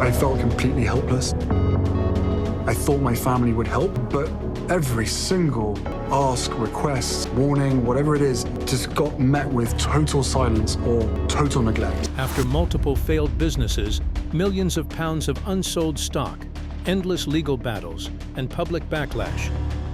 I felt completely helpless. I thought my family would help, but every single ask, request, warning, whatever it is, just got met with total silence or total neglect. After multiple failed businesses, millions of pounds of unsold stock, endless legal battles, and public backlash,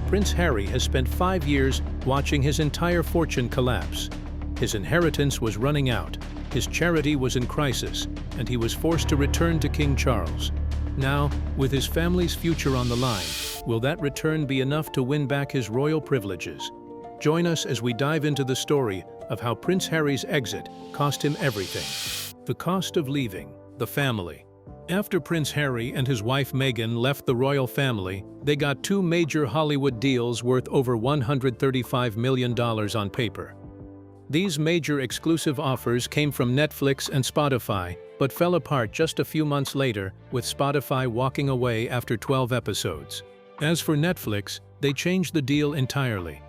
Prince Harry has spent 5 years watching his entire fortune collapse. His inheritance was running out, his charity was in crisis, and he was forced to return to King Charles. Now, with his family's future on the line, will that return be enough to win back his royal privileges? Join us as we dive into the story of how Prince Harry's exit cost him everything. The cost of leaving the family. After Prince Harry and his wife Meghan left the royal family, they got 2 major Hollywood deals worth over $135 million on paper. These major exclusive offers came from Netflix and Spotify, but fell apart just a few months later, with Spotify walking away after 12 episodes. As for Netflix, they changed the deal entirely.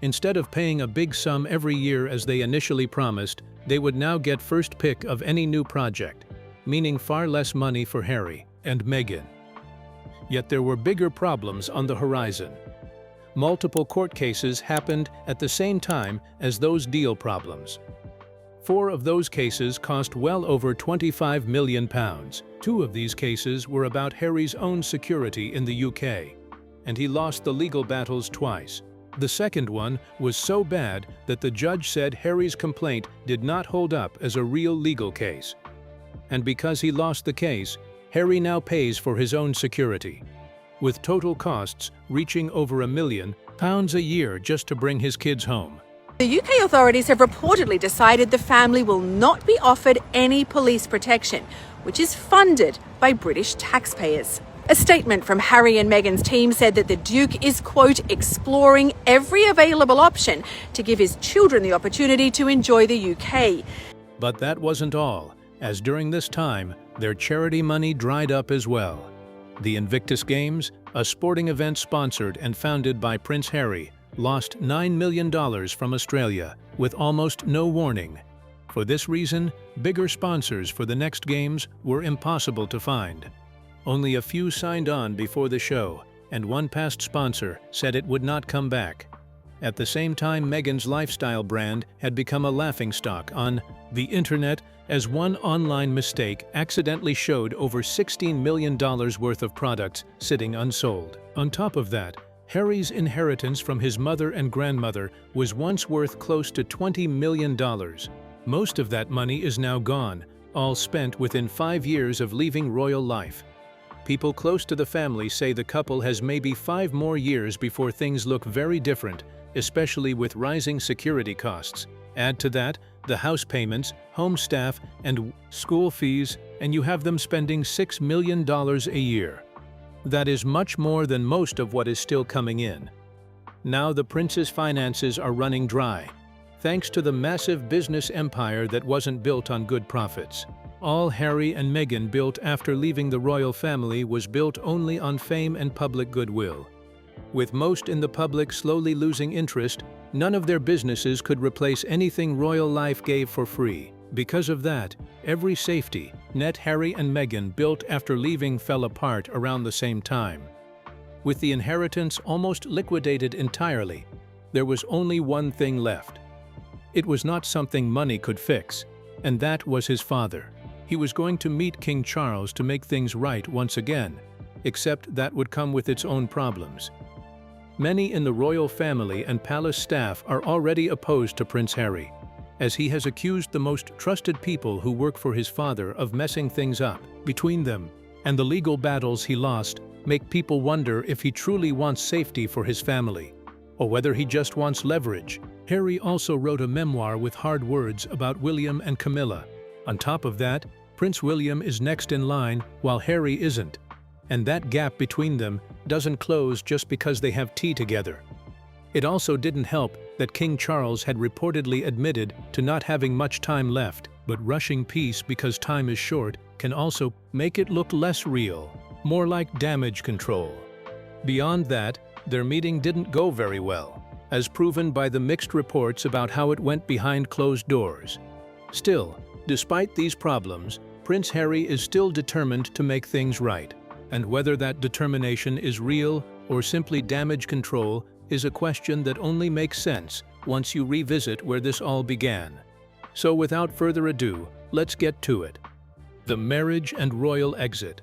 Instead of paying a big sum every year as they initially promised, they would now get first pick of any new project, meaning far less money for Harry and Meghan. Yet there were bigger problems on the horizon. Multiple court cases happened at the same time as those deal problems. 4 of those cases cost well over £25 million. 2 of these cases were about Harry's own security in the UK, and he lost the legal battles twice. The second one was so bad that the judge said Harry's complaint did not hold up as a real legal case. And because he lost the case, Harry now pays for his own security, with total costs reaching over £1 million a year just to bring his kids home. The UK authorities have reportedly decided the family will not be offered any police protection, which is funded by British taxpayers. A statement from Harry and Meghan's team said that the Duke is, quote, exploring every available option to give his children the opportunity to enjoy the UK. But that wasn't all, as during this time, their charity money dried up as well. The Invictus Games, a sporting event sponsored and founded by Prince Harry, lost $9 million from Australia with almost no warning. For this reason, bigger sponsors for the next games were impossible to find. Only a few signed on before the show, and one past sponsor said it would not come back. At the same time, Meghan's lifestyle brand had become a laughingstock on the internet, as one online mistake accidentally showed over $16 million worth of products sitting unsold. On top of that, Harry's inheritance from his mother and grandmother was once worth close to $20 million. Most of that money is now gone, all spent within 5 years of leaving royal life. People close to the family say the couple has maybe 5 more years before things look very different, especially with rising security costs. Add to that the house payments, home staff, and school fees, and you have them spending $6 million a year. That is much more than most of what is still coming in. Now the prince's finances are running dry, thanks to the massive business empire that wasn't built on good profits. All Harry and Meghan built after leaving the royal family was built only on fame and public goodwill. With most in the public slowly losing interest, none of their businesses could replace anything royal life gave for free. Because of that, every safety net Harry and Meghan built after leaving fell apart around the same time. With the inheritance almost liquidated entirely, there was only one thing left. It was not something money could fix, and that was his father. He was going to meet King Charles to make things right once again, except that would come with its own problems. Many in the royal family and palace staff are already opposed to Prince Harry, as he has accused the most trusted people who work for his father of messing things up. Between them and the legal battles he lost make people wonder if he truly wants safety for his family, or whether he just wants leverage. Harry also wrote a memoir with hard words about William and Camilla. On top of that, Prince William is next in line while Harry isn't, and that gap between them doesn't close just because they have tea together. It also didn't help that King Charles had reportedly admitted to not having much time left, but rushing peace because time is short can also make it look less real, more like damage control. Beyond that, their meeting didn't go very well, as proven by the mixed reports about how it went behind closed doors. Still, despite these problems, Prince Harry is still determined to make things right. And whether that determination is real or simply damage control is a question that only makes sense once you revisit where this all began. So without further ado, let's get to it. The marriage and royal exit.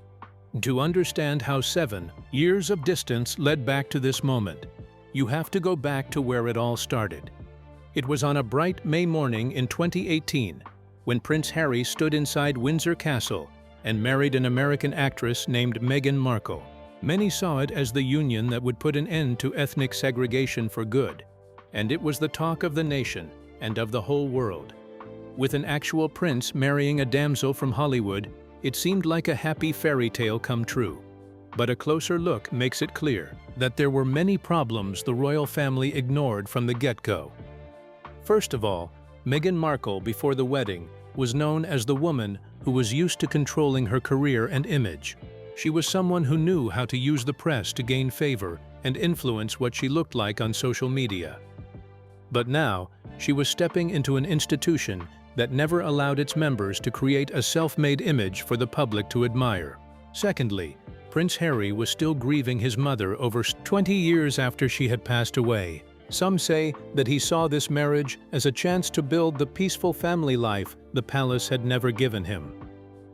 To understand how 7 years of distance led back to this moment, you have to go back to where it all started. It was on a bright May morning in 2018 when Prince Harry stood inside Windsor Castle and married an American actress named Meghan Markle. Many saw it as the union that would put an end to ethnic segregation for good, and it was the talk of the nation and of the whole world. With an actual prince marrying a damsel from Hollywood, it seemed like a happy fairy tale come true. But a closer look makes it clear that there were many problems the royal family ignored from the get-go. First of all, Meghan Markle, before the wedding, was known as the woman who was used to controlling her career and image. She was someone who knew how to use the press to gain favor and influence what she looked like on social media. But now, she was stepping into an institution that never allowed its members to create a self-made image for the public to admire. Secondly, Prince Harry was still grieving his mother over 20 years after she had passed away. Some say that he saw this marriage as a chance to build the peaceful family life the palace had never given him.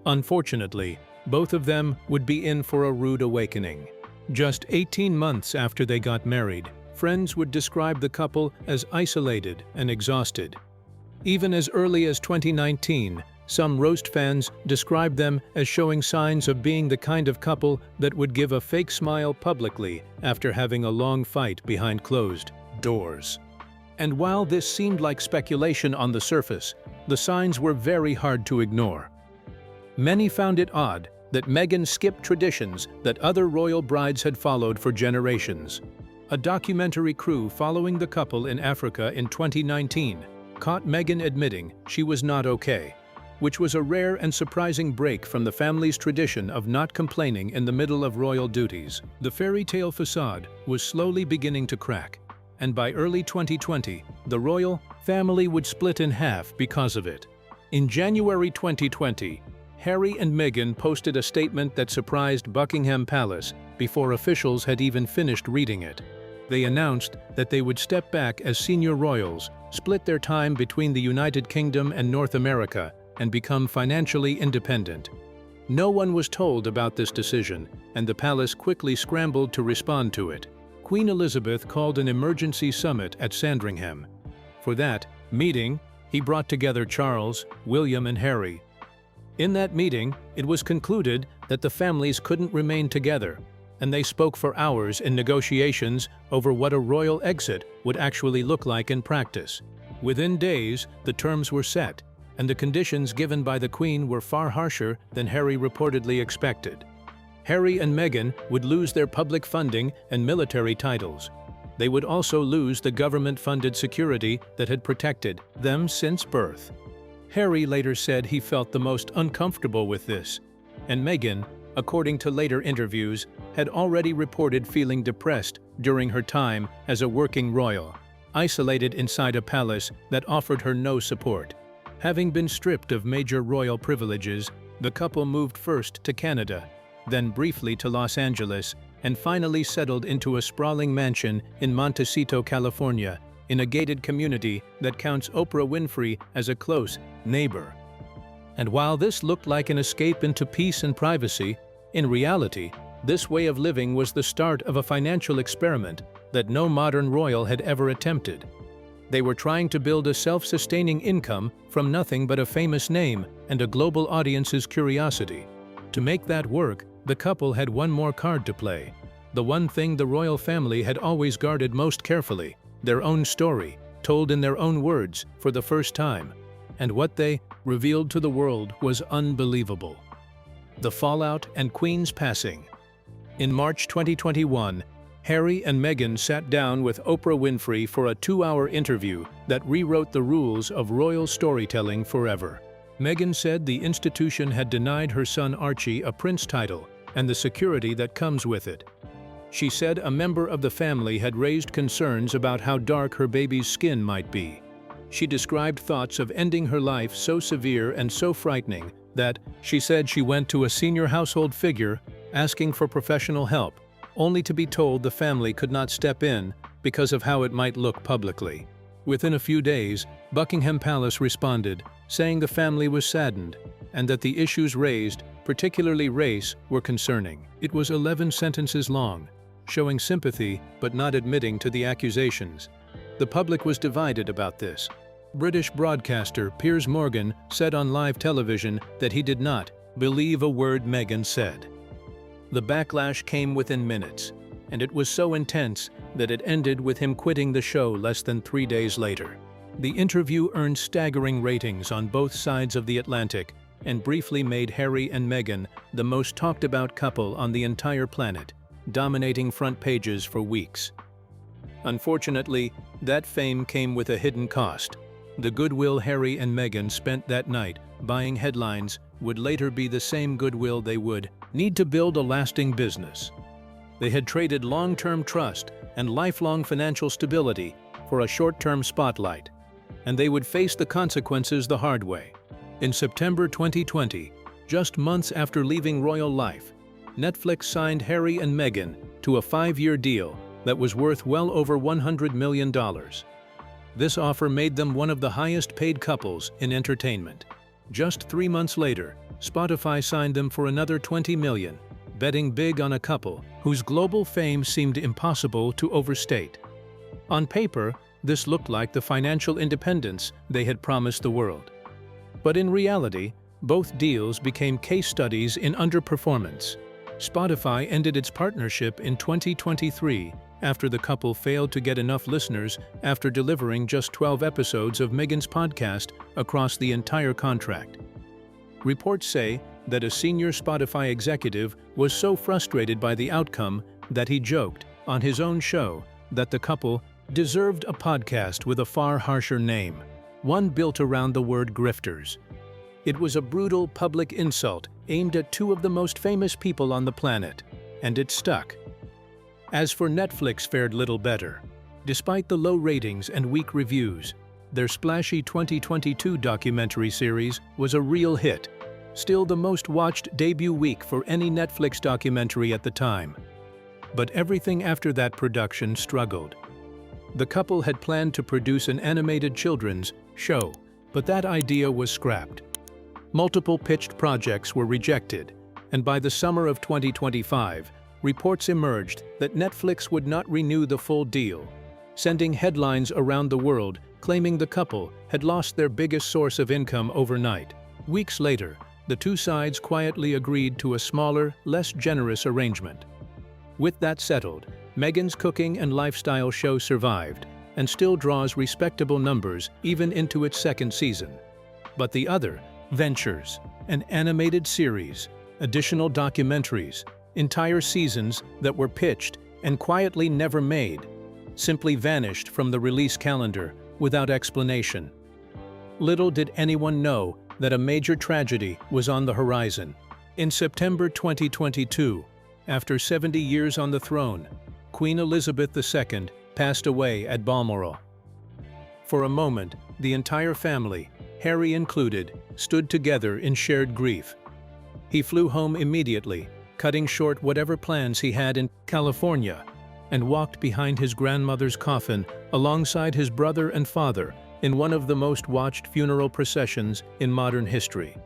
Unfortunately, both of them would be in for a rude awakening. Just 18 months after they got married, friends would describe the couple as isolated and exhausted. Even as early as 2019, some roast fans described them as showing signs of being the kind of couple that would give a fake smile publicly after having a long fight behind closed doors. And while this seemed like speculation on the surface, the signs were very hard to ignore. Many found it odd that Meghan skipped traditions that other royal brides had followed for generations. A documentary crew following the couple in Africa in 2019 caught Meghan admitting she was not okay, which was a rare and surprising break from the family's tradition of not complaining in the middle of royal duties. The fairy tale facade was slowly beginning to crack, and by early 2020, the royal family would split in half because of it. In January 2020, Harry and Meghan posted a statement that surprised Buckingham Palace before officials had even finished reading it. They announced that they would step back as senior royals, split their time between the United Kingdom and North America, and become financially independent. No one was told about this decision, and the palace quickly scrambled to respond to it. Queen Elizabeth called an emergency summit at Sandringham. For that meeting, he brought together Charles, William, and Harry. In that meeting, it was concluded that the families couldn't remain together, and they spoke for hours in negotiations over what a royal exit would actually look like in practice. Within days, the terms were set, and the conditions given by the Queen were far harsher than Harry reportedly expected. Harry and Meghan would lose their public funding and military titles. They would also lose the government-funded security that had protected them since birth. Harry later said he felt the most uncomfortable with this, and Meghan, according to later interviews, had already reported feeling depressed during her time as a working royal, isolated inside a palace that offered her no support. Having been stripped of major royal privileges, the couple moved first to Canada, then briefly to Los Angeles, and finally settled into a sprawling mansion in Montecito, California, in a gated community that counts Oprah Winfrey as a close neighbor. And while this looked like an escape into peace and privacy, in reality, this way of living was the start of a financial experiment that no modern royal had ever attempted. They were trying to build a self-sustaining income from nothing but a famous name and a global audience's curiosity. To make that work, the couple had one more card to play, the one thing the royal family had always guarded most carefully: their own story, told in their own words for the first time. And what they revealed to the world was unbelievable. The fallout and Queen's passing. In March 2021, Harry and Meghan sat down with Oprah Winfrey for a 2-hour interview that rewrote the rules of royal storytelling forever. Meghan said the institution had denied her son Archie a prince title and the security that comes with it. She said a member of the family had raised concerns about how dark her baby's skin might be. She described thoughts of ending her life so severe and so frightening that she said she went to a senior household figure asking for professional help, only to be told the family could not step in because of how it might look publicly. Within a few days, Buckingham Palace responded, saying the family was saddened and that the issues raised, particularly race, were concerning. It was 11 sentences long, showing sympathy but not admitting to the accusations. The public was divided about this. British broadcaster Piers Morgan said on live television that he did not believe a word Meghan said. The backlash came within minutes, and it was so intense that it ended with him quitting the show less than 3 days later. The interview earned staggering ratings on both sides of the Atlantic and briefly made Harry and Meghan the most talked about couple on the entire planet, dominating front pages for weeks. Unfortunately, that fame came with a hidden cost. The goodwill Harry and Meghan spent that night buying headlines would later be the same goodwill they would need to build a lasting business. They had traded long-term trust and lifelong financial stability for a short-term spotlight, and they would face the consequences the hard way. In September 2020, just months after leaving royal life, Netflix signed Harry and Meghan to a 5-year deal that was worth well over $100 million. This offer made them one of the highest-paid couples in entertainment. Just 3 months later, Spotify signed them for another $20 million, betting big on a couple whose global fame seemed impossible to overstate. On paper, this looked like the financial independence they had promised the world. But in reality, both deals became case studies in underperformance. Spotify ended its partnership in 2023 after the couple failed to get enough listeners after delivering just 12 episodes of Meghan's podcast across the entire contract. Reports say that a senior Spotify executive was so frustrated by the outcome that he joked on his own show that the couple deserved a podcast with a far harsher name, one built around the word grifters. It was a brutal public insult aimed at two of the most famous people on the planet, and it stuck. As for Netflix, fared little better. Despite the low ratings and weak reviews, their splashy 2022 documentary series was a real hit, still the most watched debut week for any Netflix documentary at the time. But everything after that production struggled. The couple had planned to produce an animated children's show, but that idea was scrapped. Multiple pitched projects were rejected, and by the summer of 2025, reports emerged that Netflix would not renew the full deal, sending headlines around the world claiming the couple had lost their biggest source of income overnight. Weeks later, the two sides quietly agreed to a smaller, less generous arrangement. With that settled, Meghan's cooking and lifestyle show survived and still draws respectable numbers even into its second season. But the other, ventures, an animated series, additional documentaries, entire seasons that were pitched and quietly never made, simply vanished from the release calendar without explanation. Little did anyone know that a major tragedy was on the horizon. In September 2022, after 70 years on the throne, Queen Elizabeth II passed away at Balmoral. For a moment, the entire family, Harry included, stood together in shared grief. He flew home immediately, cutting short whatever plans he had in California, and walked behind his grandmother's coffin alongside his brother and father in one of the most watched funeral processions in modern history.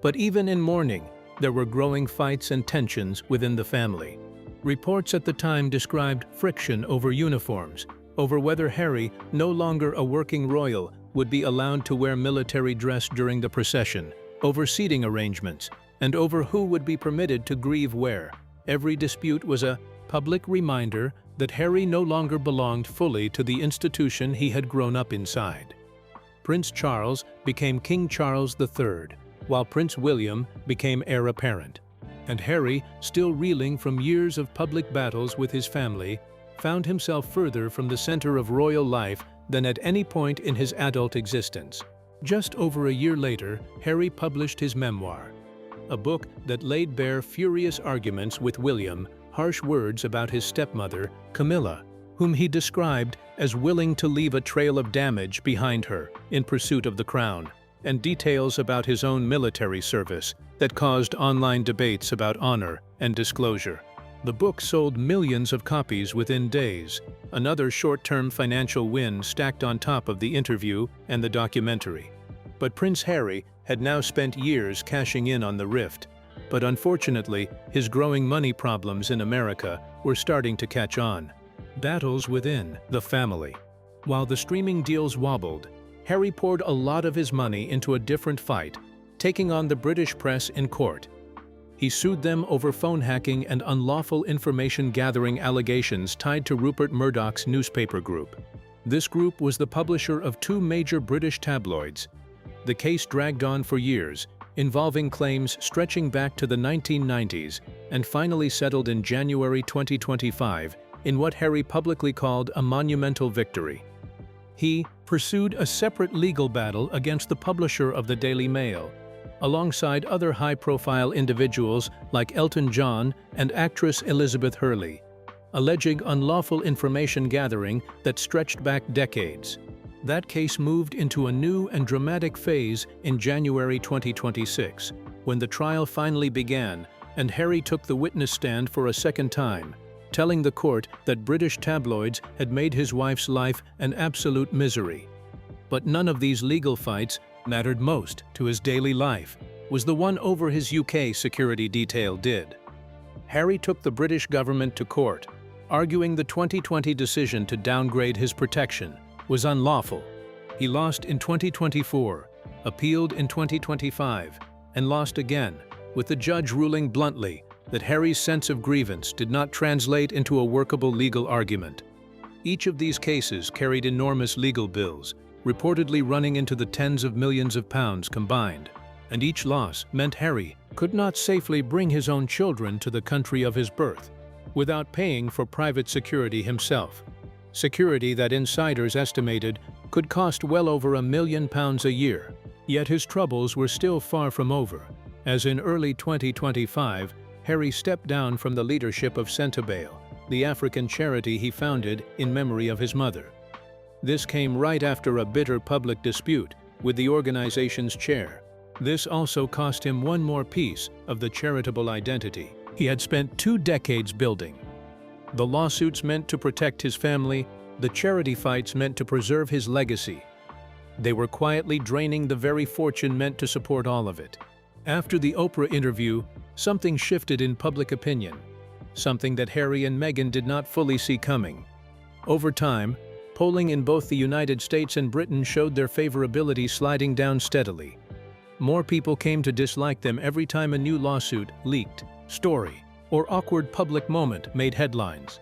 But even in mourning, there were growing fights and tensions within the family. Reports at the time described friction over uniforms, over whether Harry, no longer a working royal, would be allowed to wear military dress during the procession, over seating arrangements, and over who would be permitted to grieve where. Every dispute was a public reminder that Harry no longer belonged fully to the institution he had grown up inside. Prince Charles became King Charles III, while Prince William became heir apparent. And Harry, still reeling from years of public battles with his family, found himself further from the center of royal life than at any point in his adult existence. Just over a year later, Harry published his memoir, a book that laid bare furious arguments with William, harsh words about his stepmother, Camilla, whom he described as willing to leave a trail of damage behind her in pursuit of the crown. and details about his own military service that caused online debates about honor and disclosure. The book sold millions of copies within days, another short-term financial win stacked on top of the interview and the documentary. But Prince Harry had now spent years cashing in on the rift. But unfortunately, his growing money problems in America were starting to catch on. Battles within the family. While the streaming deals wobbled, Harry poured a lot of his money into a different fight, taking on the British press in court. He sued them over phone hacking and unlawful information gathering allegations tied to Rupert Murdoch's newspaper group. This group was the publisher of 2 major British tabloids. The case dragged on for years, involving claims stretching back to the 1990s, and finally settled in January 2025 in what Harry publicly called a monumental victory. He pursued a separate legal battle against the publisher of the Daily Mail, alongside other high-profile individuals like Elton John and actress Elizabeth Hurley, alleging unlawful information gathering that stretched back decades. That case moved into a new and dramatic phase in January 2026, when the trial finally began and Harry took the witness stand for a second time, telling the court that British tabloids had made his wife's life an absolute misery. But none of these legal fights mattered most to his daily life, was the one over his UK security detail did. Harry took the British government to court, arguing the 2020 decision to downgrade his protection was unlawful. He lost in 2024, appealed in 2025, and lost again, with the judge ruling bluntly that Harry's sense of grievance did not translate into a workable legal argument. Each of these cases carried enormous legal bills, reportedly running into the tens of millions of pounds combined, and each loss meant Harry could not safely bring his own children to the country of his birth without paying for private security himself. Security that insiders estimated could cost well over £1 million a year. Yet his troubles were still far from over, as in early 2025, Harry stepped down from the leadership of Centebail, the African charity he founded in memory of his mother. This came right after a bitter public dispute with the organization's chair. This also cost him one more piece of the charitable identity he had spent 2 decades building. The lawsuits meant to protect his family, the charity fights meant to preserve his legacy. They were quietly draining the very fortune meant to support all of it. After the Oprah interview, something shifted in public opinion, something that Harry and Meghan did not fully see coming. Over time, polling in both the United States and Britain showed their favorability sliding down steadily. More people came to dislike them every time a new lawsuit, leaked, story, or awkward public moment made headlines.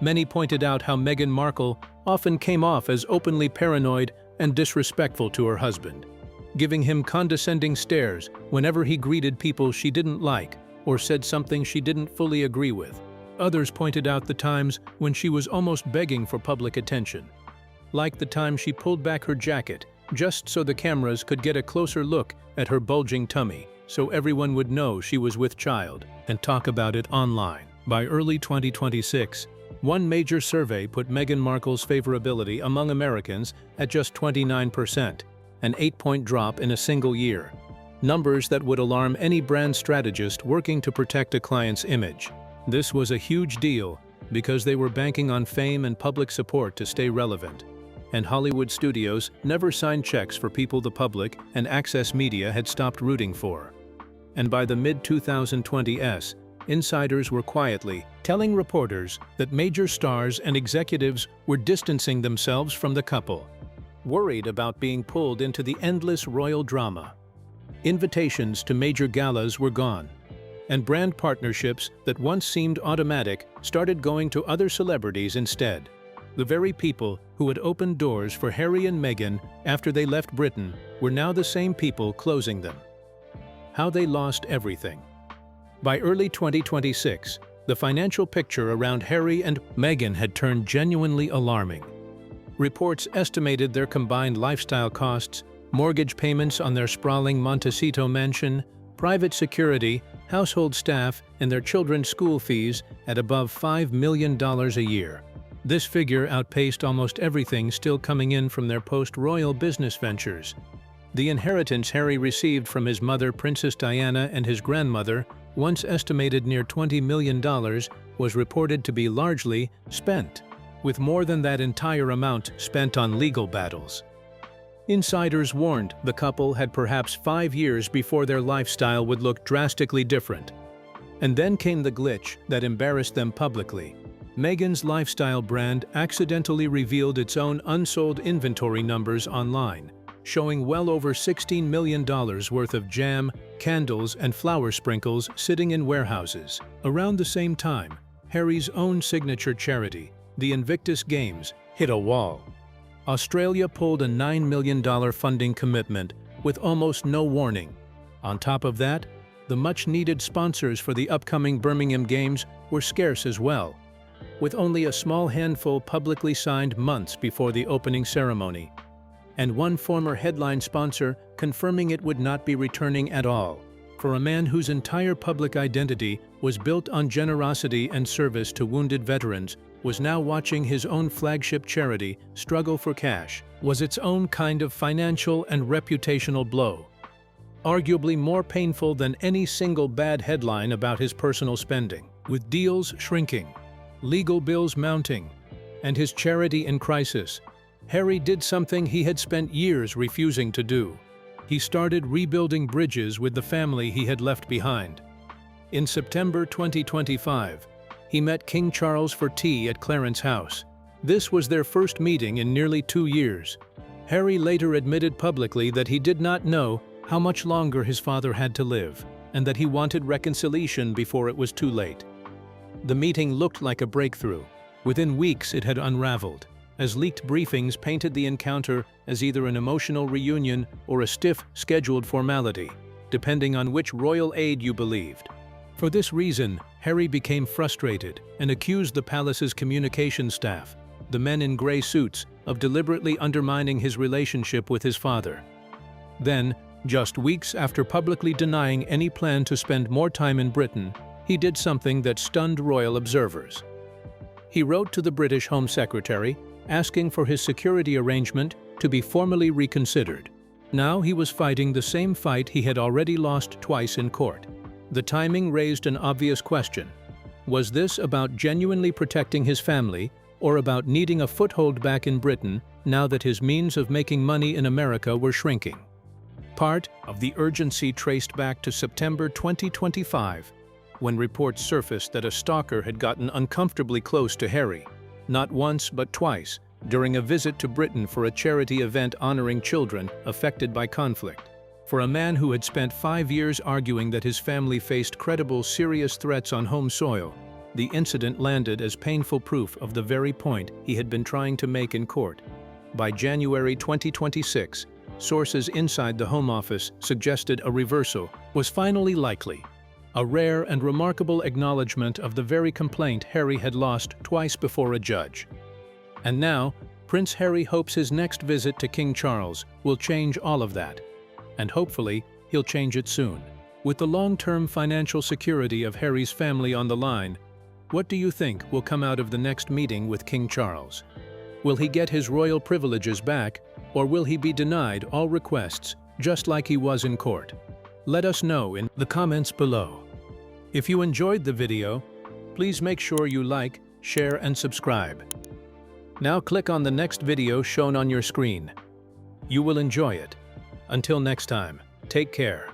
Many pointed out how Meghan Markle often came off as openly paranoid and disrespectful to her husband, giving him condescending stares whenever he greeted people she didn't like or said something she didn't fully agree with. Others pointed out the times when she was almost begging for public attention, like the time she pulled back her jacket just so the cameras could get a closer look at her bulging tummy, so everyone would know she was with child and talk about it online. By early 2026, one major survey put Meghan Markle's favorability among Americans at just 29%, an 8-point drop in a single year, numbers that would alarm any brand strategist working to protect a client's image. This was a huge deal because they were banking on fame and public support to stay relevant, and Hollywood studios never signed checks for people the public and access media had stopped rooting for. And by the mid-2020s, insiders were quietly telling reporters that major stars and executives were distancing themselves from the couple, worried about being pulled into the endless royal drama. Invitations to major galas were gone, and brand partnerships that once seemed automatic started going to other celebrities instead. The very people who had opened doors for Harry and Meghan after they left Britain were now the same people closing them. How they lost everything. By early 2026, the financial picture around Harry and Meghan had turned genuinely alarming. Reports estimated their combined lifestyle costs, mortgage payments on their sprawling Montecito mansion, private security, household staff, and their children's school fees at above $5 million a year. This figure outpaced almost everything still coming in from their post-royal business ventures. The inheritance Harry received from his mother, Princess Diana, and his grandmother, once estimated near $20 million, was reported to be largely spent, with more than that entire amount spent on legal battles. Insiders warned the couple had perhaps 5 years before their lifestyle would look drastically different. And then came the glitch that embarrassed them publicly. Meghan's lifestyle brand accidentally revealed its own unsold inventory numbers online, showing well over $16 million worth of jam, candles, and flower sprinkles sitting in warehouses. Around the same time, Harry's own signature charity, the Invictus Games, hit a wall. Australia pulled a $9 million funding commitment with almost no warning. On top of that, the much-needed sponsors for the upcoming Birmingham Games were scarce as well, with only a small handful publicly signed months before the opening ceremony, and one former headline sponsor confirming it would not be returning at all. For a man whose entire public identity was built on generosity and service to wounded veterans, was now watching his own flagship charity struggle for cash, was its own kind of financial and reputational blow. Arguably more painful than any single bad headline about his personal spending. With deals shrinking, legal bills mounting, and his charity in crisis, Harry did something he had spent years refusing to do. He started rebuilding bridges with the family he had left behind. In September 2025, he met King Charles for tea at Clarence House. This was their first meeting in nearly 2 years. Harry later admitted publicly that he did not know how much longer his father had to live, and that he wanted reconciliation before it was too late. The meeting looked like a breakthrough. Within weeks it had unraveled, as leaked briefings painted the encounter as either an emotional reunion or a stiff, scheduled formality, depending on which royal aide you believed. For this reason, Harry became frustrated and accused the palace's communication staff, the men in gray suits, of deliberately undermining his relationship with his father. Then, just weeks after publicly denying any plan to spend more time in Britain, he did something that stunned royal observers. He wrote to the British Home Secretary, asking for his security arrangement to be formally reconsidered. Now he was fighting the same fight he had already lost twice in court. The timing raised an obvious question. Was this about genuinely protecting his family, or about needing a foothold back in Britain now that his means of making money in America were shrinking? Part of the urgency traced back to September 2025, when reports surfaced that a stalker had gotten uncomfortably close to Harry, not once but twice, during a visit to Britain for a charity event honoring children affected by conflict. For a man who had spent 5 years arguing that his family faced credible, serious threats on home soil, the incident landed as painful proof of the very point he had been trying to make in court. By January 2026, sources inside the Home Office suggested a reversal was finally likely, a rare and remarkable acknowledgement of the very complaint Harry had lost twice before a judge. And now, Prince Harry hopes his next visit to King Charles will change all of that. And hopefully, he'll change it soon. With the long-term financial security of Harry's family on the line, what do you think will come out of the next meeting with King Charles? Will he get his royal privileges back, or will he be denied all requests, just like he was in court? Let us know in the comments below. If you enjoyed the video, please make sure you like, share, and subscribe. Now click on the next video shown on your screen. You will enjoy it. Until next time, take care.